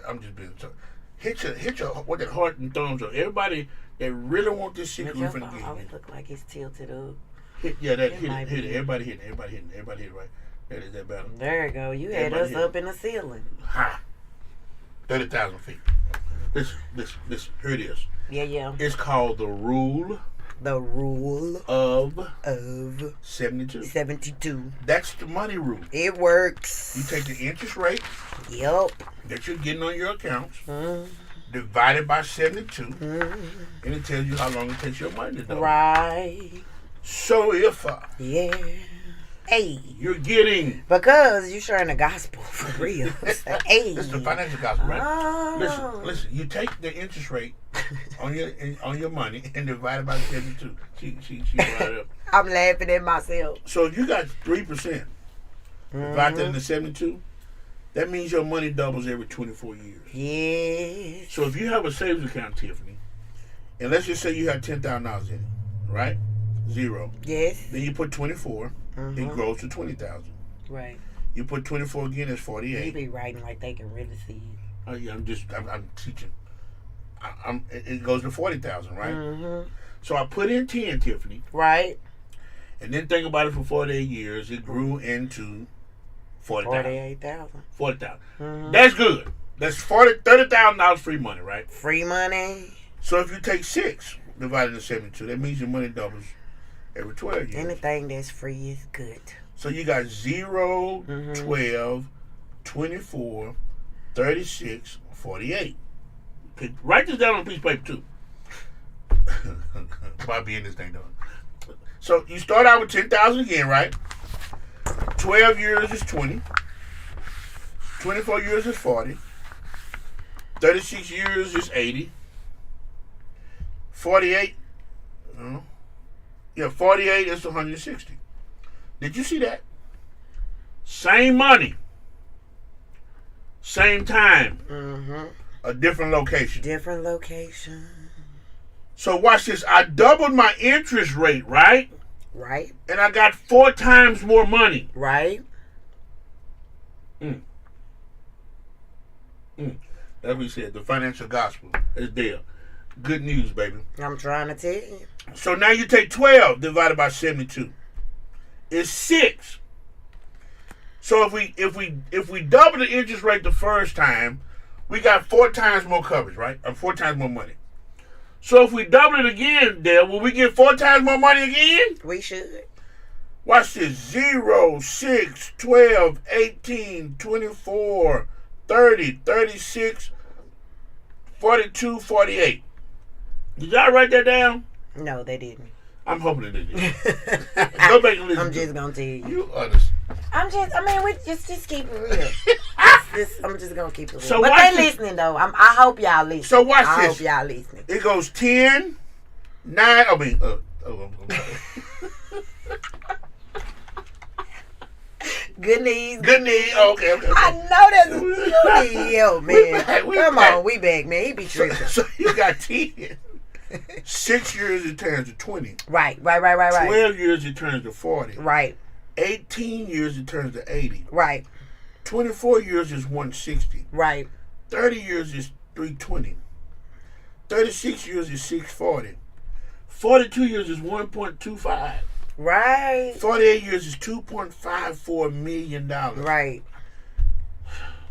I'm just being sorry. Hit your what that heart and thumbs up. Everybody that really want this shit, you finna get it. Look like it's tilted up. Hit it. Everybody hitting. Everybody hitting right. That better. There you go. You had us up in the ceiling. Ha! 30,000 feet. Listen. Here it is. Yeah. It's called the rule. The rule of 72. 72. That's the money rule. It works. You take the interest rate. Yep. That you're getting on your accounts. Divided by 72. And it tells you how long it takes your money to double. Right. So if you're getting, because you're sharing the gospel for real. This is the financial gospel, right? Oh. Listen. You take the interest rate on your money and divide it by 72. She brought it up. I'm laughing at myself. So if you got 3%, divide that into 72, that means your money doubles every 24 years. Yes. So if you have a savings account, Tiffany, and let's just say you have $10,000 in it, right? 0. Yes. Then you put 24, it grows to 20,000. Right. You put 24 again, that's 48. You be writing like they can really see it. Oh yeah, I'm teaching. It goes to 40,000, right? So I put in 10, Tiffany. Right. And then think about it for 48 years, it grew into 40,000. 48,000. 40,000. That's good. That's $30,000 free money, right? Free money. So if you take 6 divided into 72, that means your money doubles every 12 years. Anything that's free is good. So you got 0, 12, 24, 36, 48. Okay, write this down on a piece of paper too. Bobby in this thing done. So you start out with 10,000 again, right? 12 years is 20. 24 years is 40. 36 years is 80. 48. 48 is 160. Did you see that? Same money. Same time. A different location. Different location. So watch this. I doubled my interest rate, right? Right. And I got 4 times more money. Right. That's what we said. The financial gospel is there. Good news, baby. I'm trying to tell you. So now you take 12 divided by 72. It's 6. So if we double the interest rate the first time, we got 4 times more coverage, right? Or 4 times more money. So if we double it again, Dale, will we get 4 times more money again? We should. Watch this. 0, 6, 12, 18, 24, 30, 36, 42, 48. Did y'all write that down? No, they didn't. I'm hoping they did. Go back and listen. I'm just gonna tell you. You understand. We just keep it real. I'm just gonna keep it real. So but watch they this. listening though. I hope y'all listening. So watch I this. hope y'all listening. It goes 10, 9. I'm sorry. Good knees. Good knee. Okay. I know that's you. Yo, man. We Come back. on, we back, man. He be tripping. So you got 10. 6 years it turns to 20. Right. 12 years it turns to 40. Right. 18 years it turns to 80. Right. 24 years is 160. Right. 30 years is 320. 36 years is 640. 42 years is 1.25. Right. 48 years is $2.54 million. Right.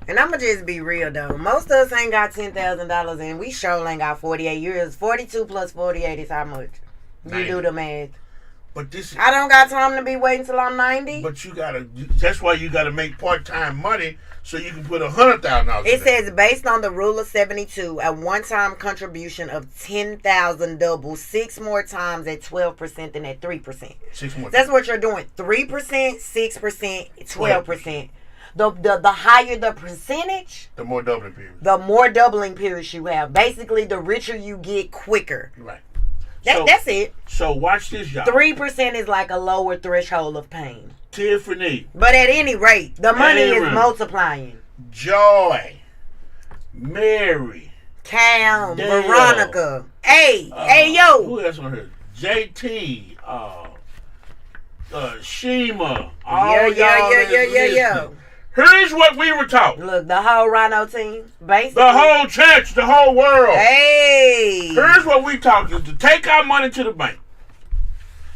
And I'ma just be real though. Most of us ain't got $10,000 and we sure ain't got 48 years. 42 plus 48 is how much? You 90. do the math. But this is, I don't got time to be waiting till I'm 90. but you gotta. That's why you gotta make part-time money so you can put $100,000. It says based on the rule of 72, a one-time contribution of $10,000 doubles 6 more times at 12% than at 3%. 6 more. That's what you're doing. 3%, 6%, 12%. The higher the percentage, the more doubling period. the more doubling periods you have. Basically, the richer you get quicker. Right. That's it. So watch this, y'all. 3% is like a lower threshold of pain. Tiffany, But at any rate, the money Aaron, is multiplying. Joy, Mary, Cam, Dale. Veronica. Hey, yo. Who else on here? JT, Shima. All y'all that's listening. Here's what we were taught. Look, the whole Rhino team, basically. The whole church, the whole world. Hey. Here's what we taught is to take our money to the bank.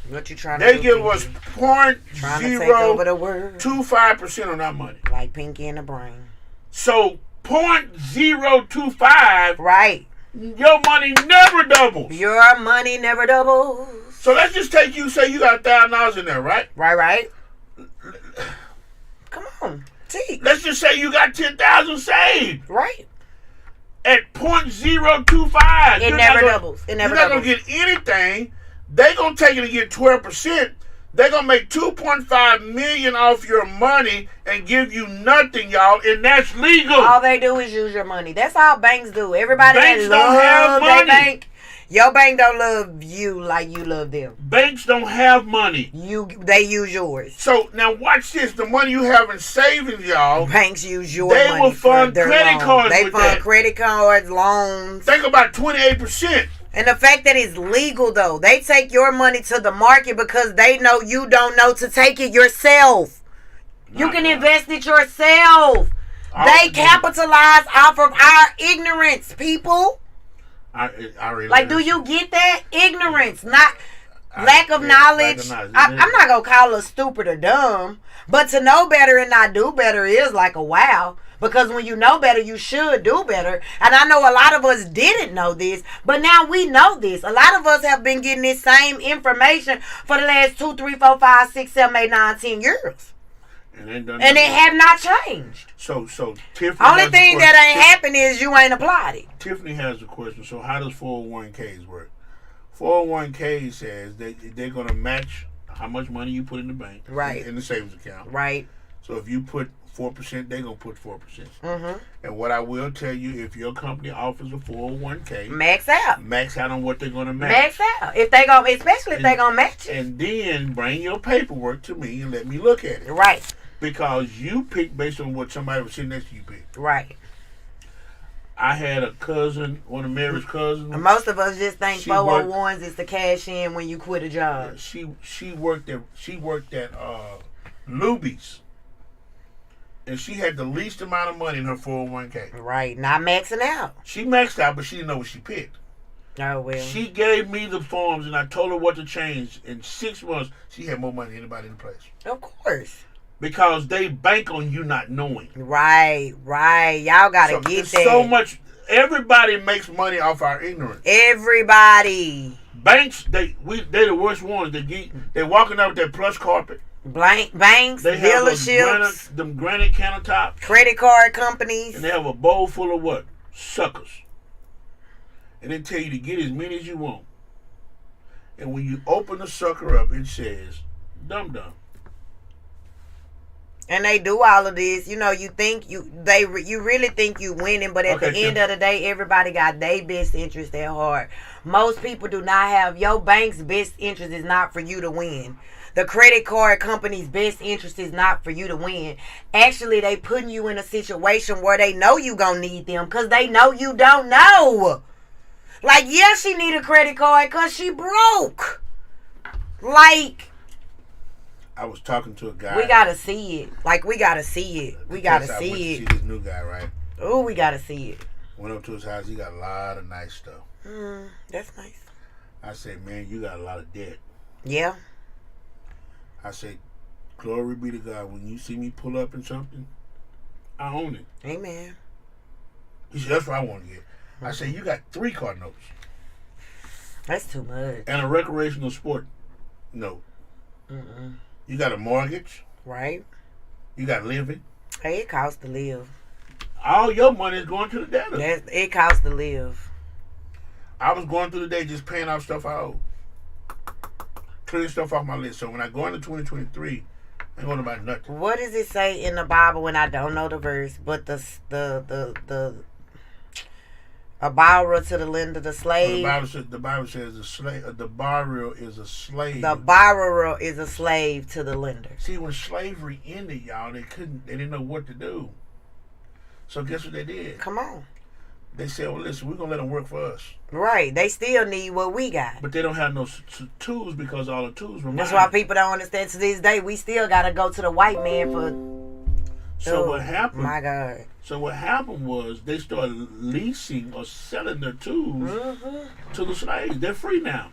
What you trying to They do? give us Trying to take over the world. 0.25% on our money. Like Pinky in the Brain. So 0.025, Right. your money never doubles. Your money never doubles. So let's just take you, say you got $1,000 in there, right? Right. Come on. Teach. Let's just say you got 10,000 saved. Right. At 0.025. It never doubles. It never You're not doubles. going to get anything. They're going to take it and get 12%. They're going to make $2.5 million off your money and give you nothing, y'all, and that's legal. All they do is use your money. That's all banks do. Everybody Banks that don't have loves their money. bank, Your bank don't love you like you love them. Banks don't have money. They use yours. So now watch this. The money you have in savings, y'all. Banks use your They money. will fund credit cards They with fund that. credit cards, loans. Think about 28%. And the fact that it's legal, though. They take your money to the market because they know you don't know to take it yourself. You can invest it yourself. They capitalize off of our ignorance, people. I really Like, do you get that? Ignorance, not lack of knowledge. I'm not going to call us stupid or dumb. But to know better and not do better is like a wow. Because when you know better, you should do better. And I know a lot of us didn't know this, but now we know this. A lot of us have been getting this same information for the last 2, 3, 4, 5, 6, 7, 8, 9, 10 years. And it have not changed. So Tiffany. Only thing that ain't happened is you ain't applied it. Tiffany has a question. So how does 401ks work? 401k says they're going to match how much money you put in the bank, right, in the savings account, right. So if you put 4%, they're going to put 4%. Mm-hmm. And what I will tell you, if your company offers a 401k, max out on what they're going to match. Max out. If they go, especially if they're going to match it. And then bring your paperwork to me and let me look at it. Right. Because you picked based on what somebody was sitting next to you picked. Right. I had a cousin, one of Mary's cousins. Most of us just think 401s is to cash in when you quit a job. She worked at Luby's. And she had the least amount of money in her 401k. Right. Not maxing out. She maxed out, but she didn't know what she picked. Oh, well. She gave me the forms, and I told her what to change. In 6 months, she had more money than anybody in the place. Of course. Because they bank on you not knowing. Right. Y'all got to get that. So much. Everybody makes money off our ignorance. Everybody. Banks, they the worst ones. They're walking out with their plush carpet. Banks, they have dealerships, them granite countertops, credit card companies, and they have a bowl full of what? Suckers. And they tell you to get as many as you want. And when you open the sucker up, it says dum dum. And they do all of this. You know, you think you really think you winning, but at the end of the day, everybody got their best interest at heart. Most people do not have your bank's best interest is not for you to win. The credit card company's best interest is not for you to win. Actually, they putting you in a situation where they know you gonna need them because they know you don't know. Like, yeah, she need a credit card because she broke. Like, I was talking to a guy. we gotta see it. Like, we gotta see it. We gotta see it. See this new guy, right? Oh, we gotta see it. Went up to his house. He got a lot of nice stuff. That's nice. I said, man, you got a lot of debt. Yeah. I said, glory be to God. When you see me pull up in something, I own it. Amen. He said, that's what I want to get. I said, you got 3 car notes. That's too much. And a recreational sport note. You got a mortgage. Right. You got living. Hey, it costs to live. All your money is going to the debtor. It costs to live. I was going through the day just paying off stuff I owe. Clearing stuff off my list. So when I go into 2023, I ain't going to buy nothing. What does it say in the Bible when I don't know the verse? But a borrower to the lender, the slave. The Bible says the slave. The borrower is a slave. The borrower is a slave to the lender. See, when slavery ended, y'all, they didn't know what to do. So guess what they did? Come on. They said, well, listen, we're going to let them work for us. Right. They still need what we got. But they don't have no tools because all the tools were mine. That's why people don't understand. To this day, we still got to go to the white man for... So what happened? My God. So what happened was they started leasing or selling their tools to the slaves. They're free now.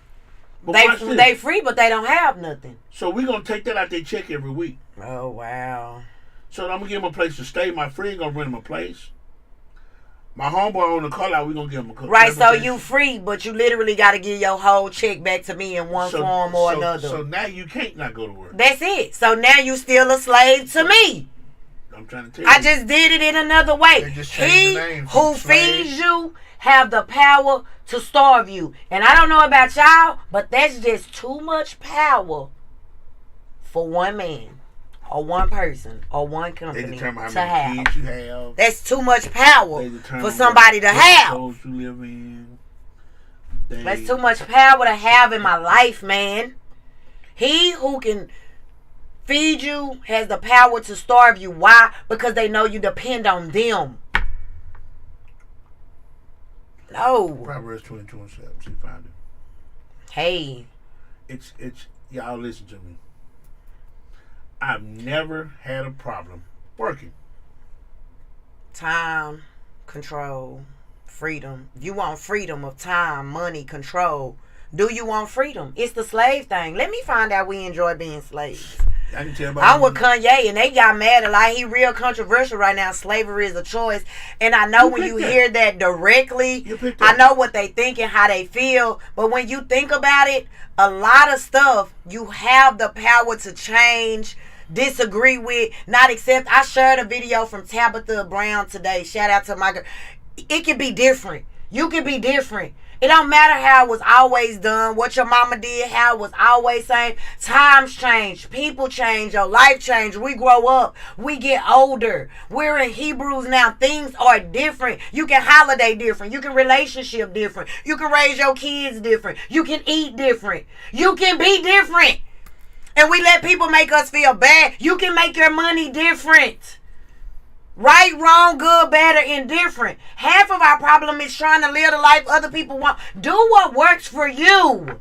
But they free, but they don't have nothing. So we're going to take that out their check every week. Oh, wow. So I'm going to give them a place to stay. My friend going to rent them a place. My homeboy on the call out, we're going to give him a couple. Right, so you free, but you literally got to give your whole check back to me in one form or another. So now you can't not go to work. That's it. So now you still a slave to me. I'm trying to tell you. I just did it in another way. They just changed the name who feeds you have the power to starve you. And I don't know about y'all, but that's just too much power for one man or one person or one company they determine to how many kids you have. That's too much power They determine for somebody to have. What you live in. That's too much power to have in my life, man. He who can feed you has the power to starve you. Why? Because they know you depend on them. No. Proverbs 22:7. See, find it. Hey. It's y'all listen to me. I've never had a problem working. Time, control, freedom. You want freedom of time, money, control. Do you want freedom? It's the slave thing. Let me find out we enjoy being slaves. I can tell I'm with Kanye, and they got mad a lot. He real controversial right now. Slavery is a choice. And I know when you hear that directly, I know what they think and how they feel. But when you think about it, a lot of stuff you have the power to change, disagree with, not accept. I shared a video from Tabitha Brown today. Shout out to my girl. It can be different. You can be different. It don't matter how it was always done, what your mama did, how it was always same. Times change, people change, your life change. We grow up, we get older. We're in Hebrews now. Things are different. You can holiday different. You can relationship different. You can raise your kids different. You can eat different. You can be different. And we let people make us feel bad. You can make your money different. Right, wrong, good, bad, or indifferent. Half of our problem is trying to live the life other people want. Do what works for you.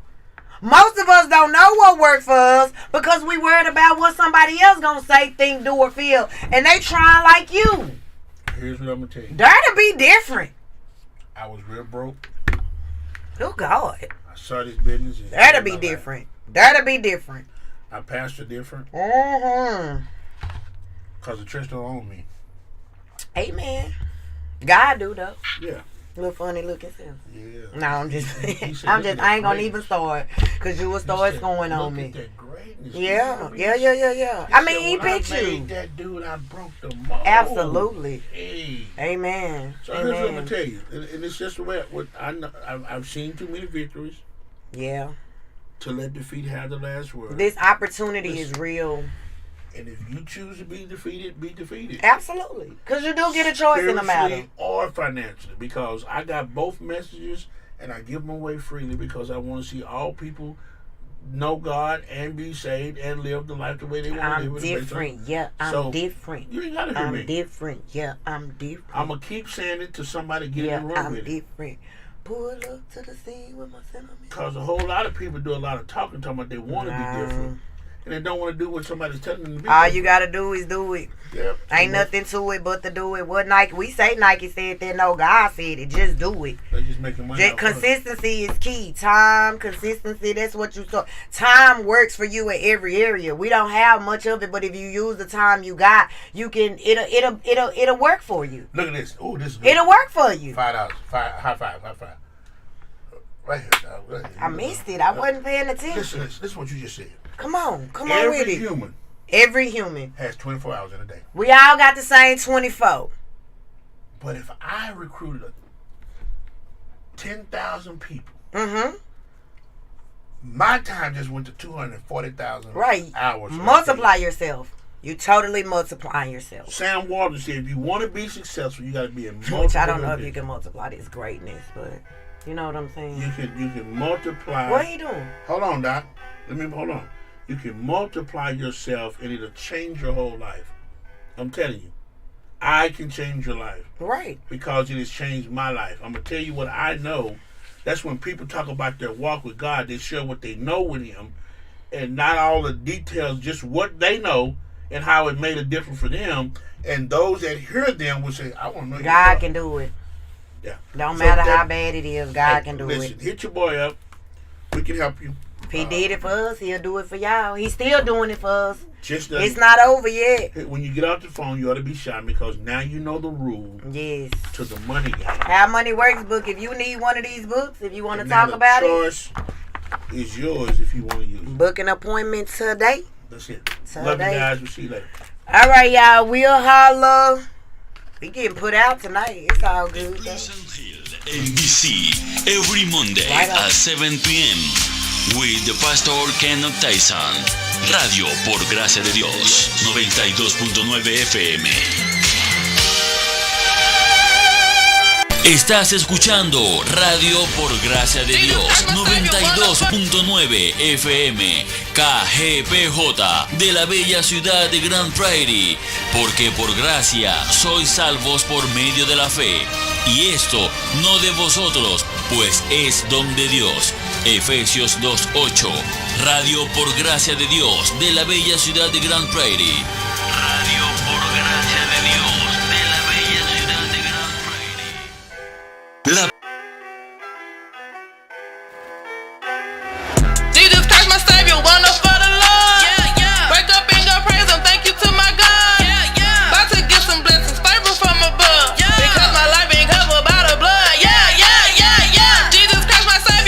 Most of us don't know what works for us because we worried about what somebody else gonna say, think, do, or feel. And they trying like you. Here's what I'm gonna tell you. Dare to be different. I was real broke. Oh, God. I started this business. Dare to be different. Dare to be different. I pastor different. Mm-hmm. Because the church don't own me. Amen. God do though. Yeah. Little funny looking self. Yeah. No, I'm just said, I ain't gonna even start because you will start scoring on me. That greatness. Yeah. He I mean, he said, picked when I you. made that dude, I broke the mold. Absolutely. Hey. Amen. So here's what I'm gonna tell you, and it's just the way I know. I've seen too many victories. Yeah. To let defeat have the last word. This opportunity is real. And if you choose to be defeated, be defeated. Absolutely. Because you do get a choice in the matter. Or financially. Because I got both messages and I give them away freely because I want to see all people know God and be saved and live the life the way they want to live. I'm different. Yeah, I'm different. You ain't got to hear me. I'm different. Yeah, I'm different. I'm going to keep saying it till somebody get in the room with it. I'm different. Pull up to the scene with my sentiment. Because a whole lot of people do a lot of talking about they want to be different. And they don't want to do what somebody's telling them to be. All you got to do is do it. Yep. Ain't nothing to it but to do it. What Nike? We say Nike said that. No, God said it. Just do it. They just making money. Consistency is key. Time, consistency. That's what you saw. Time works for you in every area. We don't have much of it, but if you use the time you got, you can. It'll work for you. Look at this. Oh, this is good. It'll work for you. $5. High five. Right here, dog. Right here. I missed it. I wasn't paying attention. Listen, this is what you just said. Come on with it. Every human has 24 hours in a day. We all got the same 24. But if I recruited 10,000 people, my time just went to 240,000 hours. Multiply yourself. You totally multiply yourself. Sam Walton said, if you want to be successful, you got to be a multiple. Which I don't know if you can multiply this greatness, but you know what I'm saying. You can multiply. What are you doing? Hold on, Doc. Hold on. You can multiply yourself and it'll change your whole life. I'm telling you. I can change your life. Right. Because it has changed my life. I'm going to tell you what I know. That's when people talk about their walk with God, they share what they know with Him and not all the details, just what they know and how it made a difference for them. And those that hear them will say, I want to know God can do it. Yeah. Don't matter how bad it is, God can do it. Hit your boy up. We can help you. If he did it for us, he'll do it for y'all. He's still doing it for us. It's not over yet. When you get off the phone, you ought to be shy because now you know the rule. Yes. To the money game. How Money Works book. If you need one of these books, if you want to talk about it, the choice is yours if you want to use it. Book an appointment today. That's it. Love you guys. We'll see you later. All right, y'all. We'll holla. We getting put out tonight. It's all good. NBC every Monday at 7 p.m. with the Pastor Kenneth Tyson. Radio por Gracia de Dios 92.9 FM. Estás escuchando Radio por Gracia de Dios 92.9 FM KGPJ de la bella ciudad de Grand Prairie, porque por gracia sois salvos por medio de la fe, y esto no de vosotros, pues es don de Dios. Efesios 2:8. Radio por Gracia de Dios de la bella ciudad de Grand Prairie.